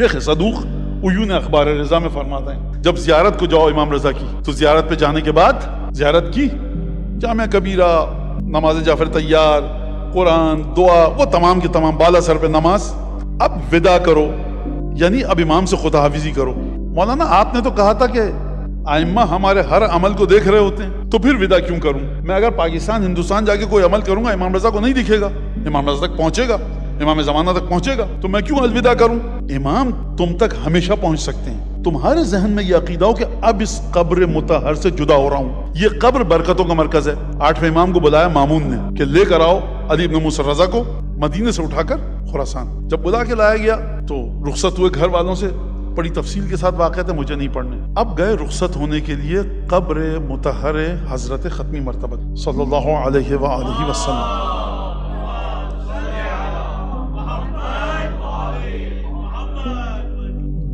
شیخ صدوق عیون اخبار رضا میں فرماتے ہیں جب زیارت کو جاؤ امام رضا کی تو زیارت پہ جانے کے بعد زیارت کی جامع کبیرہ، نماز جعفر طیار، قرآن، دعا، وہ تمام کی تمام بالا سر پہ نماز، اب ودا کرو، یعنی اب امام سے خدا حافظی کرو۔ مولانا آپ نے تو کہا تھا کہ ائمہ ہمارے ہر عمل کو دیکھ رہے ہوتے ہیں، تو پھر ودا کیوں کروں؟ میں اگر پاکستان ہندوستان جا کے کوئی عمل کروں گا امام رضا کو نہیں دکھے گا، امام رضا تک پہنچے گا، امام زمانہ تک پہنچے گا، تو میں کیوں الوداع کروں؟ امام تم تک ہمیشہ پہنچ سکتے ہیں۔ تمہارے ذہن میں یہ عقیدہ ہو کہ اب اس قبر مطہر سے جدا ہو رہا ہوں، یہ قبر برکتوں کا مرکز ہے۔ 8ویں امام کو بلایا مامون نے کہ لے کر آؤ علی بن موسیٰ رضا کو مدینے سے اٹھا کر خراسان۔ جب بلا کے لایا گیا تو رخصت ہوئے گھر والوں سے، بڑی تفصیل کے ساتھ واقعات ہے، مجھے نہیں پڑھنے۔ اب گئے رخصت ہونے کے لیے قبر مطہر حضرت ختمی مرتبہ صلی اللہ علیہ وآلہ وسلم۔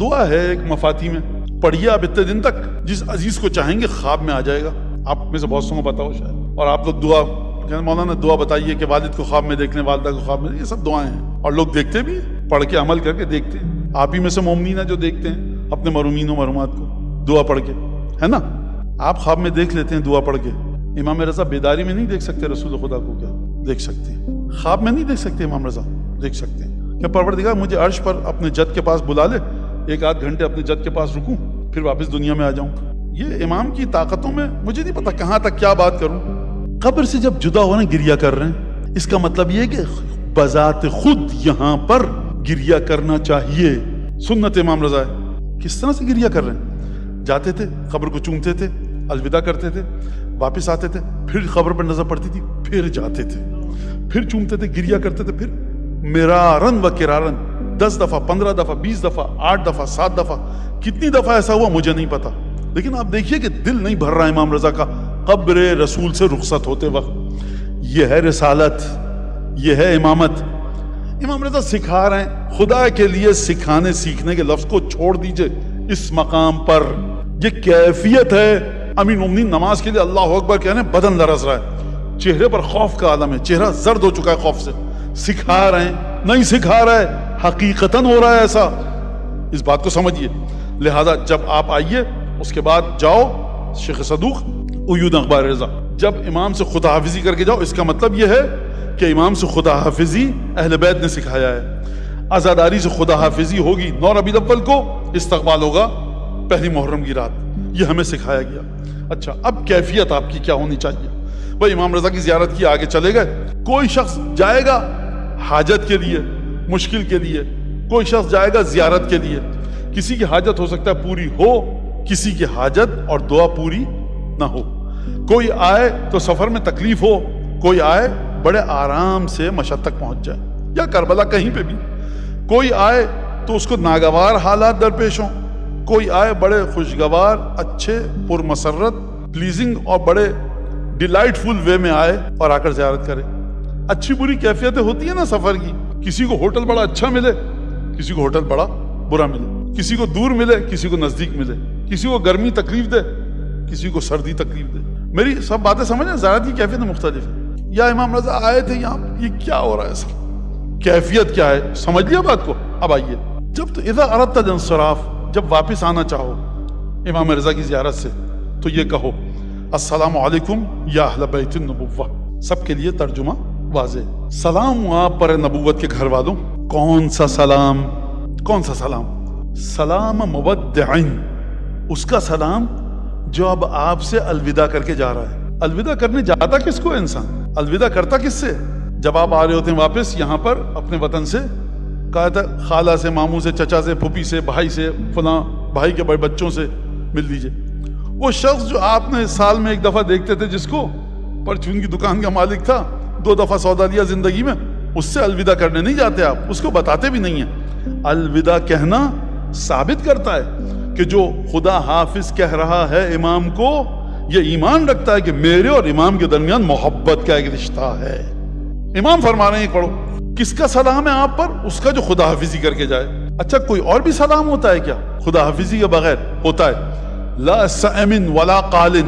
دعا ہے ایک مفاتی میں پڑھیے آپ اتنے دن تک، جس عزیز کو چاہیں گے خواب میں آ جائے گا۔ آپ میں سے بہت سو کو پتا ہو شاید، اور آپ لوگ دعا کہ مولانا دعا بتائیے کہ والد کو خواب میں دیکھ لیں، والدہ کو خواب میں، یہ سب دعائیں ہیں اور لوگ دیکھتے بھی، پڑھ کے عمل کر کے دیکھتے ہیں۔ آپ ہی میں سے مومنین ہیں جو دیکھتے ہیں اپنے مرحومین و مرحومات کو دعا پڑھ کے، ہے نا؟ آپ خواب میں دیکھ لیتے ہیں دعا پڑھ کے۔ امام رضا بیداری میں نہیں دیکھ سکتے رسول خدا کو؟ کیا دیکھ سکتے ہیں؟ خواب میں نہیں دیکھ سکتے امام رضا؟ دیکھ سکتے ہیں کہ پروردگار مجھے عرش پر اپنے جد کے پاس بلا لے، 1-8 گھنٹے اپنے جد کے پاس رکوں، پھر واپس دنیا میں آ جاؤں۔ یہ امام کی طاقتوں میں مجھے نہیں پتا کہاں تک کیا بات کروں۔ قبر سے جب جدا ہونا گریہ کر رہے ہیں، اس کا مطلب یہ ہے کہ بذات خود یہاں پر گریہ کرنا چاہیے، سنت امام رضا ہے۔ کس طرح سے گریہ کر رہے ہیں؟ جاتے تھے قبر کو چومتے تھے، الوداع کرتے تھے، واپس آتے تھے، پھر قبر پر نظر پڑتی تھی، پھر جاتے تھے، پھر چومتے تھے، گریہ کرتے تھے، پھر مرارن و کرارن 10 دفعہ، 15 دفعہ، 20 دفعہ، 8 دفعہ، 7 دفعہ، کتنی دفعہ ایسا ہوا مجھے نہیں پتا، لیکن آپ دیکھیے کہ دل نہیں بھر رہا امام رضا کا قبر رسول سے رخصت ہوتے وقت۔ یہ ہے رسالت، یہ ہے امامت۔ امام رضا سکھا رہے ہیں، خدا کے لیے سکھانے سیکھنے کے لفظ کو چھوڑ دیجئے اس مقام پر۔ یہ کیفیت ہے امیر المومنین نماز کے لیے اللہ اکبر کہنے بدن لرز رہا ہے، چہرے پر خوف کا عالم ہے، چہرہ زرد ہو چکا ہے خوف سے۔ سکھا رہے ہیں، نہیں سکھا رہے، حقیقتاً ہو رہا ہے ایسا، اس بات کو سمجھیے۔ لہذا جب آپ آئیے اس کے بعد جاؤ شیخ صدوق عیون اخبار رضا، جب امام سے خدا حافظی کر کے جاؤ، اس کا مطلب یہ ہے کہ امام سے خدا حافظی اہل بیت نے سکھایا ہے۔ عزاداری سے خدا حافظی ہوگی 9 ربیع الاول کو، استقبال ہوگا 1 محرم کی رات، یہ ہمیں سکھایا گیا۔ اچھا اب کیفیت آپ کی کیا ہونی چاہیے؟ بھائی امام رضا کی زیارت کی، آگے چلے گئے، کوئی شخص جائے گا حاجت کے لیے، مشکل کے لیے، کوئی شخص جائے گا زیارت کے لیے، کسی کی حاجت ہو سکتا ہے پوری ہو، کسی کی حاجت اور دعا پوری نہ ہو۔ کوئی آئے تو سفر میں تکلیف ہو، کوئی آئے بڑے آرام سے مشہد تک پہنچ جائے، یا کربلا کہیں پہ بھی۔ کوئی آئے تو اس کو ناگوار حالات درپیش ہوں، کوئی آئے بڑے خوشگوار، اچھے، پرمسرت، پلیزنگ اور بڑے ڈیلائٹ فل وے میں آئے اور آ کر زیارت کرے۔ اچھی بری کیفیتیں ہوتی ہیں نا سفر کی، کسی کو ہوٹل بڑا اچھا ملے، کسی کو ہوٹل بڑا برا ملے، کسی کو دور ملے، کسی کو نزدیک ملے، کسی کو گرمی تکلیف دے، کسی کو سردی تکلیف دے۔ میری سب باتیں سمجھیں، زیارت کی کیفیت مختلف ہے۔ یا امام رضا آئے تھے یہاں، یہ کیا ہو رہا ہے ایسا، کیفیت کیا ہے، سمجھ لیا بات کو؟ اب آئیے، جب تو اذا اردت الانصراف، جب واپس آنا چاہو امام رضا کی زیارت سے، تو یہ کہو السلام علیکم یا اہل بیت النبوہ۔ سب کے لیے ترجمہ واضح، سلام آپ پر نبوت کے گھر والوں۔ کون سا سلام؟ کون سا سلام؟ سلام مودعن، اس کا سلام جو اب آپ سے الوداع کر کے جا رہا ہے۔ الوداع کرنے جاتا کس کو انسان؟ الوداع کرتا کس سے؟ جب آپ آ رہے ہوتے ہیں واپس یہاں پر اپنے وطن سے، کہا تھا خالہ سے، ماموں سے، چچا سے، پھوپھی سے، بھائی سے، فلاں بھائی کے بڑے بچوں سے مل لیجئے۔ وہ شخص جو آپ نے سال میں 1 دفعہ دیکھتے تھے، جس کو پرچون کی دکان کا مالک تھا، 2 دفعہ سودا لیا زندگی میں، اس سے الوداع کرنے نہیں جاتے آپ، اس کو بتاتے بھی نہیں ہیں۔ الوداع کہنا ثابت کرتا ہے کہ جو خدا حافظ کہہ رہا ہے امام کو، یہ ایمان رکھتا ہے کہ میرے اور امام کے درمیان محبت کا ایک رشتہ ہے۔ امام فرما رہے ہیں پڑھو، کس کا سلام ہے آپ پر؟ اس کا جو خدا حافظی کر کے جائے۔ اچھا کوئی اور بھی سلام ہوتا ہے کیا خدا حافظی کے بغیر؟ ہوتا ہے، لا سئم ولا قال۔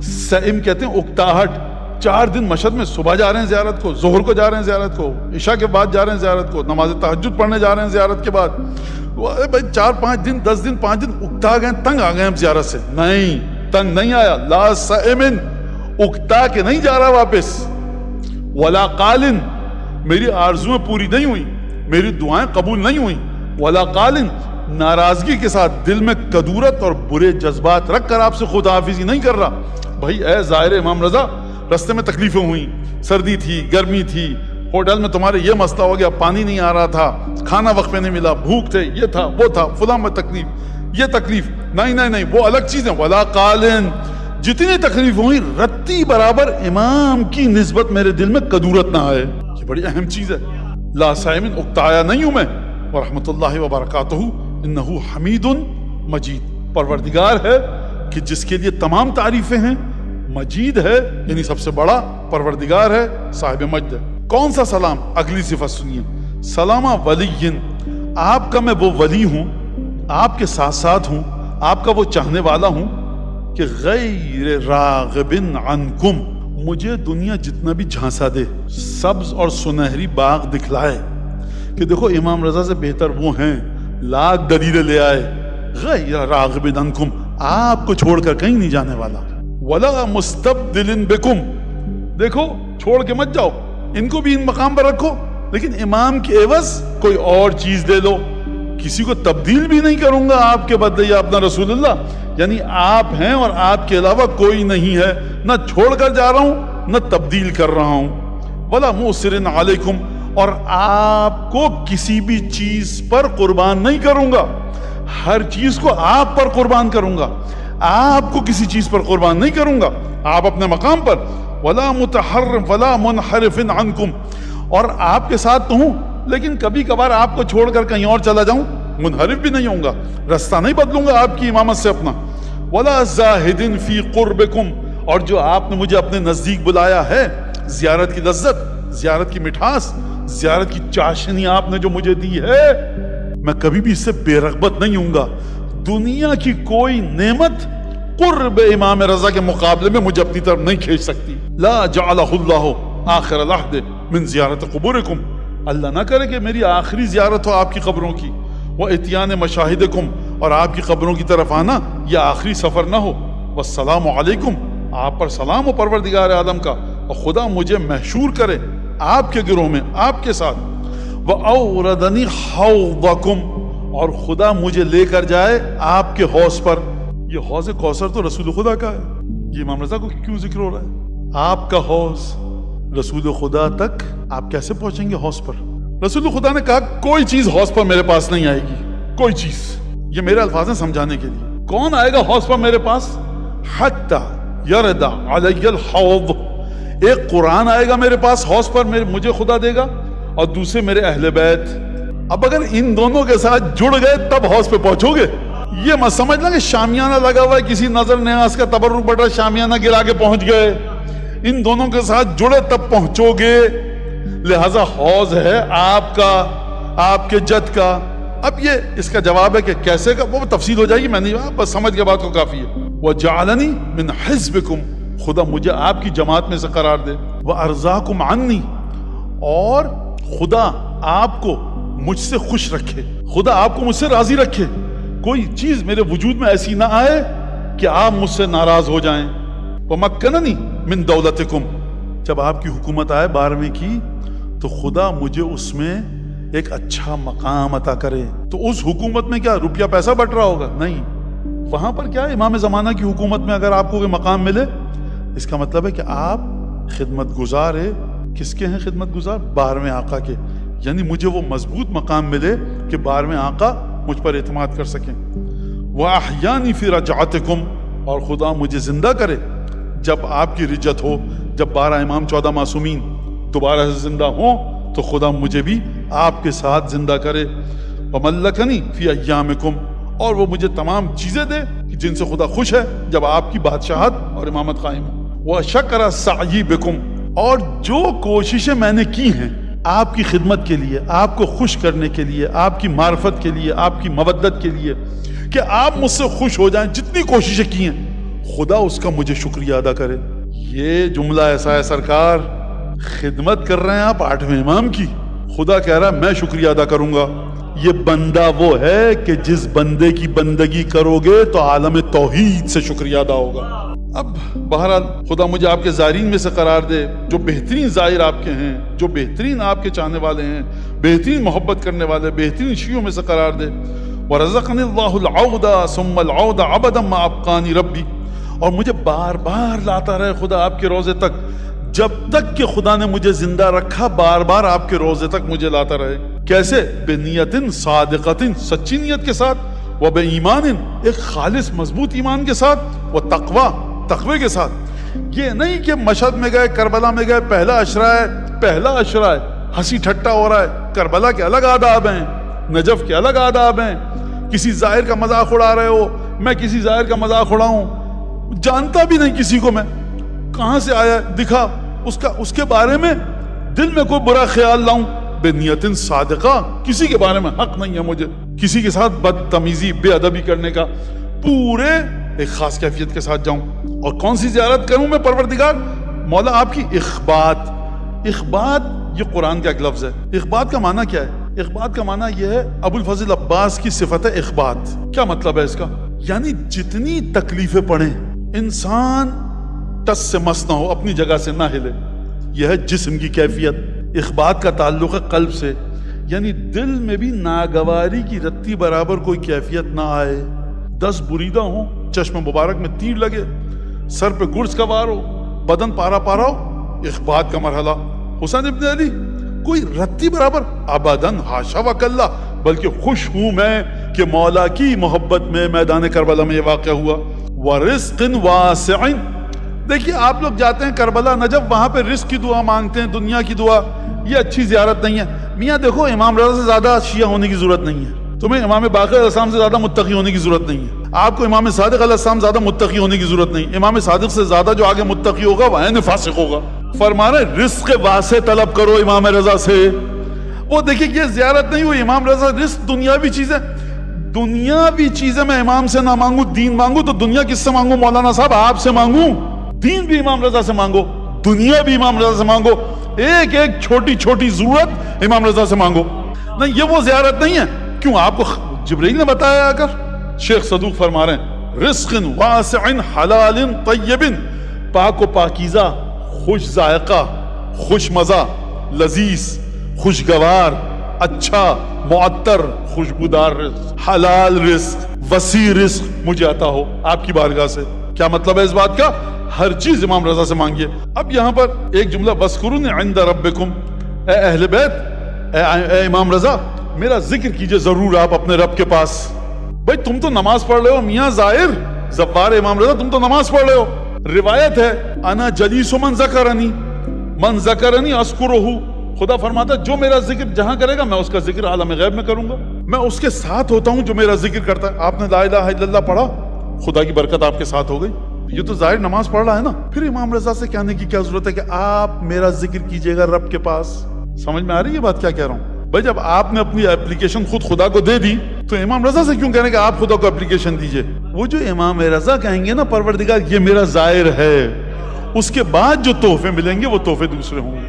سئم کہتے ہیں اکتاہٹ۔ 4 دن مشہد میں، صبح جا رہے ہیں زیارت کو، ظہر کو جا رہے ہیں زیارت کو، عشاء کے بعد جا رہے ہیں زیارت کو، نماز تہجد پڑھنے جا رہے ہیں زیارت کے بعد، بھائی 4-5 دن 10 دن 5 دن اکتا گئے, تنگ آ گئے ہم زیارت سے. نہیں, تنگ نہیں آیا. لا سائمن, اکتا کے نہیں جا رہا واپس. ولا قالن, میری آرزویں پوری نہیں ہوئی, میری دعائیں قبول نہیں ہوئی. ولا قالن, ناراضگی کے ساتھ دل میں کدورت اور برے جذبات رکھ کر آپ سے خدا حافظی نہیں کر رہا. بھائی اے ظاہر امام رضا, رستے میں تکلیفیں ہوئیں, سردی تھی, گرمی تھی, ہوٹل میں تمہارے یہ مسئلہ ہو گیا, پانی نہیں آ رہا تھا, کھانا وقت پہ نہیں ملا, بھوک تھے, یہ تھا وہ تھا, فلاں میں تکلیف, یہ تکلیف. نہیں, وہ الگ چیز ہے. ولا قالن, جتنی تکلیف ہوئی رتی برابر امام کی نسبت میرے دل میں کدورت نہ آئے. یہ بڑی اہم چیز ہے. لا سائمن, اکتایا نہیں ہوں میں. ورحمۃ اللہ وبرکاتہ انہ حمید مجید, پروردگار ہے کہ جس کے لیے تمام تعریفیں ہیں, مجید ہے یعنی سب سے بڑا پروردگار ہے, صاحب مجد ہے. کون سا سلام؟ اگلی صفت سنیے. سلامہ ولی, آپ کا میں وہ ولی ہوں, آپ کے ساتھ ساتھ ہوں, آپ کا وہ چاہنے والا ہوں کہ غیر راغب عنکم, مجھے دنیا جتنا بھی جھانسا دے, سبز اور سنہری باغ دکھلائے کہ دیکھو امام رضا سے بہتر وہ ہیں, لاکھ دلیلیں لے آئے, غیر راغب عنکم, آپ کو چھوڑ کر کہیں نہیں جانے والا. ولا مستبدل بکم, دیکھو چھوڑ کے مت جاؤ, ان کو بھی ان مقام پر رکھو, لیکن امام کے عوض کوئی اور چیز دے لو. کسی کو تبدیل بھی نہیں کروں گا آپ کے بدلے, یا اپنا رسول اللہ, یعنی آپ ہیں اور آپ کے علاوہ کوئی نہیں ہے, نہ چھوڑ کر جا رہا ہوں نہ تبدیل کر رہا ہوں. ولا مؤثر علیکم, اور آپ کو کسی بھی چیز پر قربان نہیں کروں گا, ہر چیز کو آپ پر قربان کروں گا, آپ کو کسی چیز پر قربان نہیں کروں گا, آپ اپنے مقام پر. ولا متحرف ولا منحرف عنکم, اور آپ کے ساتھ تو ہوں لیکن کبھی کبھار آپ کو چھوڑ کر کہیں اور چلا جاؤں, منحرف بھی نہیں ہوں گا, رستہ نہیں بدلوں گا آپ کی امامت سے اپنا. ولا زاہد فی قربکم, اور جو آپ نے مجھے اپنے نزدیک بلایا ہے, زیارت کی لذت, زیارت کی مٹھاس, زیارت کی چاشنی آپ نے جو مجھے دی ہے, میں کبھی بھی اس سے بے رغبت نہیں ہوں گا. دنیا کی کوئی نعمت قرب امام رضا کے مقابلے میں مجھے اپنی طرف نہیں کھینچ سکتی. لا جعلہ اللہ آخر العہد من زیارت قبورکم, اللہ نہ کرے کہ میری آخری زیارت ہو آپ کی قبروں کی. واتیان مشاہدکم, اور آپ کی قبروں کی طرف آنا یہ آخری سفر نہ ہو. والسلام علیکم, آپ پر سلام ہو پروردگار عالم کا, اور خدا مجھے محشور کرے آپ کے گروہ میں آپ کے ساتھ. وَأَوْرَدَنِي حَوْضَكُمْ, اور خدا مجھے لے کر جائے آپ کے حوض پر. یہ حوض کوثر تو رسول خدا کا ہے, یہ امام رضا کو کیوں ذکر ہو رہا ہے؟ آپ کا حوض, رسول خدا تک آپ کیسے پہنچیں گے حوض پر؟ رسول خدا نے کہا کوئی چیز حوض پر میرے پاس نہیں آئے گی, کوئی چیز. یہ میرے الفاظ ہیں سمجھانے کے لیے. کون آئے گا حوض پر میرے پاس؟ حتی یرد علی الحوض, ایک قرآن آئے گا میرے پاس حوض پر, مجھے خدا دے گا, اور دوسرے میرے اہل بیت. اب اگر ان دونوں کے ساتھ جڑ گئے تب حوض پہ پہنچو گے. یہ مت سمجھنا کہ شامیانہ لگا ہوا ہے, کسی نظر نیاز کا تبرک بڑا شامیانہ گرا کے پہنچ گئے. ان دونوں کے ساتھ جڑے تب پہنچو گے. لہذا حوض ہے آپ کا, آپ کے جد کا. اب یہ اس کا جواب ہے کہ کیسے کا, وہ تفصیل ہو جائے گی, میں نہیں, بس سمجھ کے بات کو کافی ہے. وَجَعَلَنِي مِنْ حِزْبِكُمْ, خدا مجھے آپ کی جماعت میں سے قرار دے. وَأَرْضَاكُمْ عَنِّي, اور خدا آپ کو مجھ سے خوش رکھے, خدا آپ کو مجھ سے راضی رکھے. کوئی چیز میرے وجود میں ایسی نہ آئے کہ آپ مجھ سے ناراض ہو جائیں. وَمَكَّنَنِي مِنْ دَوْلَتِكُمْ, جب آپ کی حکومت آئے 12ویں کی, تو خدا مجھے اس میں ایک اچھا مقام عطا کرے. تو اس حکومت میں کیا روپیہ پیسہ بٹ رہا ہوگا؟ نہیں. وہاں پر کیا امام زمانہ کی حکومت میں اگر آپ کو کوئی مقام ملے, اس کا مطلب ہے کہ آپ خدمت گزار ہے. کس کے ہیں خدمت گزار؟ 12ویں آقا کے. یعنی مجھے وہ مضبوط مقام ملے کہ 12ویں آقا مجھ پر اعتماد کر سکیں. وَأَحْيَانِي فِي رَجْعَتِكُمْ, اور خدا مجھے زندہ کرے جب آپ کی رجت ہو, جب 12 امام 14 معصومین دوبارہ سے زندہ ہوں, تو خدا مجھے بھی آپ کے ساتھ زندہ کرے. وَمَلَّكَنِي فِي أَيَّامِكُمْ, اور وہ مجھے تمام چیزیں دے جن سے خدا خوش ہے جب آپ کی بادشاہت اور امامت قائم ہو. وَشَكَرَ سَعْيِي بِكُمْ, اور جو کوششیں میں نے کی ہیں آپ کی خدمت کے لیے, آپ کو خوش کرنے کے لیے, آپ کی معرفت کے لیے, آپ کی مودت کے لیے, کہ آپ مجھ سے خوش ہو جائیں, جتنی کوششیں کی ہیں, خدا اس کا مجھے شکریہ ادا کرے. یہ جملہ ایسا ہے سرکار, خدمت کر رہے ہیں آپ 8ویں امام کی, خدا کہہ رہا ہے میں شکریہ ادا کروں گا. یہ بندہ وہ ہے کہ جس بندے کی بندگی کرو گے تو عالم توحید سے شکریہ ادا ہوگا. اب بہرحال خدا مجھے آپ کے زائرین میں سے قرار دے، جو بہترین زائر آپ کے ہیں، جو بہترین آپ کے چاہنے والے ہیں، بہترین محبت کرنے والے، بہترین شیعوں میں سے قرار دے. وَرَزَقَنِ اللَّهُ الْعَوْدَ ثُمَّ الْعَوْدَ عَبَدًا مَا أَبْقَانِ رَبِّي، اور مجھے بار بار لاتا رہے خدا آپ کے روزے تک، جب تک کہ خدا نے مجھے زندہ رکھا بار بار آپ کے روزے تک مجھے لاتا رہے. کیسے؟ بِنِيَّةٍ صَادِقَةٍ، سچی نیت کے ساتھ، وَبِإِيمَانٍ، ایک خالص مضبوط ایمان کے ساتھ، وَتَقْوَىٰ، تقوی کے ساتھ. یہ نہیں کہ مشہد میں گئے، کربلا میں گئے، پہلا عشرہ ہے، ہنسی ٹھٹا ہو رہا ہے. کربلا کے الگ آداب ہیں، نجف کے الگ آداب ہیں. کسی زائر کا مذاق اڑا رہے ہو، میں کسی زائر کا مذاق اڑاؤں، جانتا بھی نہیں کسی کو، میں کہاں سے آیا دکھا، اس کے بارے میں دل میں کوئی برا خیال لاؤں. بنیت صادقہ، کسی کے بارے میں حق نہیں ہے مجھے کسی کے ساتھ بدتمیزی بے ادبی کرنے کا. پورے ایک خاص کیفیت کے ساتھ جاؤں. اور کون سی زیارت کروں میں؟ پروردگار مولا آپ کی اخبات. یہ قرآن کا ایک لفظ ہے. اخبات کا معنی کیا ہے؟ اخبات کا معنی یہ ہے، ابو الفضل عباس کی صفت ہے اخبات. کیا مطلب ہے اس کا؟ یعنی جتنی تکلیفیں پڑیں انسان ٹس سے مس نہ ہو، اپنی جگہ سے نہ ہلے. یہ ہے جسم کی کیفیت. اخبات کا تعلق ہے قلب سے، یعنی دل میں بھی ناگواری کی رتی برابر کوئی کیفیت نہ آئے. 10 بریدہ ہوں، چشم مبارک میں تیر لگے، سر پہ گرز کا وار ہو، بدن پارا پارا ہو، اخبات کا مرحلہ. حسین ابن علی کوئی رتی برابر ابداً، حاشا وکلا، بلکہ خوش ہوں میں کہ مولا کی محبت میں میدان کربلا میں یہ واقعہ ہوا. ورزق واسع، دیکھیے آپ لوگ جاتے ہیں کربلا نجف، وہاں پہ رزق کی دعا مانگتے ہیں، دنیا کی دعا. یہ اچھی زیارت نہیں ہے. میاں دیکھو، امام رضا سے زیادہ شیعہ ہونے کی ضرورت نہیں ہے، تمہیں امام باقر علیہ السلام سے زیادہ متقی ہونے کی ضرورت نہیں ہے، آپ کو امام صادق علیہ السلام زیادہ متقی ہونے کی ضرورت نہیں. امام صادق سے زیادہ جو آگے متقی ہوگا وہ عین فاسق ہوگا. فرما رہے رزق واسع طلب کرو امام رضا سے. وہ دیکھیے یہ زیارت نہیں ہوئی. امام رضا رزق دنیاوی چیزیں میں امام سے نہ مانگوں، دین مانگوں تو دنیا کس سے مانگوں؟ مولانا صاحب آپ سے مانگوں. دین بھی امام رضا سے مانگو، دنیا بھی امام رضا سے مانگو، ایک ایک چھوٹی چھوٹی ضرورت امام رضا سے مانگو. نہیں، یہ وہ زیارت نہیں ہے. کیوں؟ آپ کو جبرائیل نے بتایا. کر شیخ صدوق فرما رہے ہیں رزق واسع حلال طیب، پاک و پاکیزہ، خوش ذائقہ، خوش مزہ، لذیذ، خوشگوار، اچھا، معطر، خوشبودار رزق، حلال رزق، وسیع رزق مجھے عطا ہو آپ کی بارگاہ سے. کیا مطلب ہے اس بات کا؟ ہر چیز امام رضا سے مانگیے. اب یہاں پر ایک جملہ، وَاذْكُرُونِي عِنْدَ رَبِّكُمْ، اے اہل بیت، اے امام رضا، میرا ذکر کیجئے ضرور آپ اپنے رب کے پاس. بھائی تم تو نماز پڑھ رہے ہو، میاں زائر زوار امام رضا، تم تو نماز پڑھ رہے ہو. روایت ہے انا جلیس من ذکرنی اذکرہ. خدا فرماتا ہے جو میرا ذکر جہاں کرے گا میں اس کا ذکر عالم غیب میں کروں گا، میں اس کے ساتھ ہوتا ہوں جو میرا ذکر کرتا ہے. آپ نے لا الہ الا اللہ پڑھا، خدا کی برکت آپ کے ساتھ ہو گئی. یہ تو ظاہر نماز پڑھ رہا ہے نا، پھر امام رضا سے کہنے کی کیا ضرورت ہے کہ آپ میرا ذکر کیجئے گا رب کے پاس. سمجھ میں آ رہی ہے بات کیا کہہ رہا ہوں؟ بھائی جب آپ نے اپنی اپلیکیشن خود خدا کو دے دی تو امام رضا سے کیوں کہنے کہ آپ خدا کو اپلیکیشن دیجئے؟ وہ جو امام رضا کہیں گے نا پروردگار یہ میرا زائر ہے، اس کے بعد جو تحفے ملیں گے وہ تحفے دوسرے ہوں گے.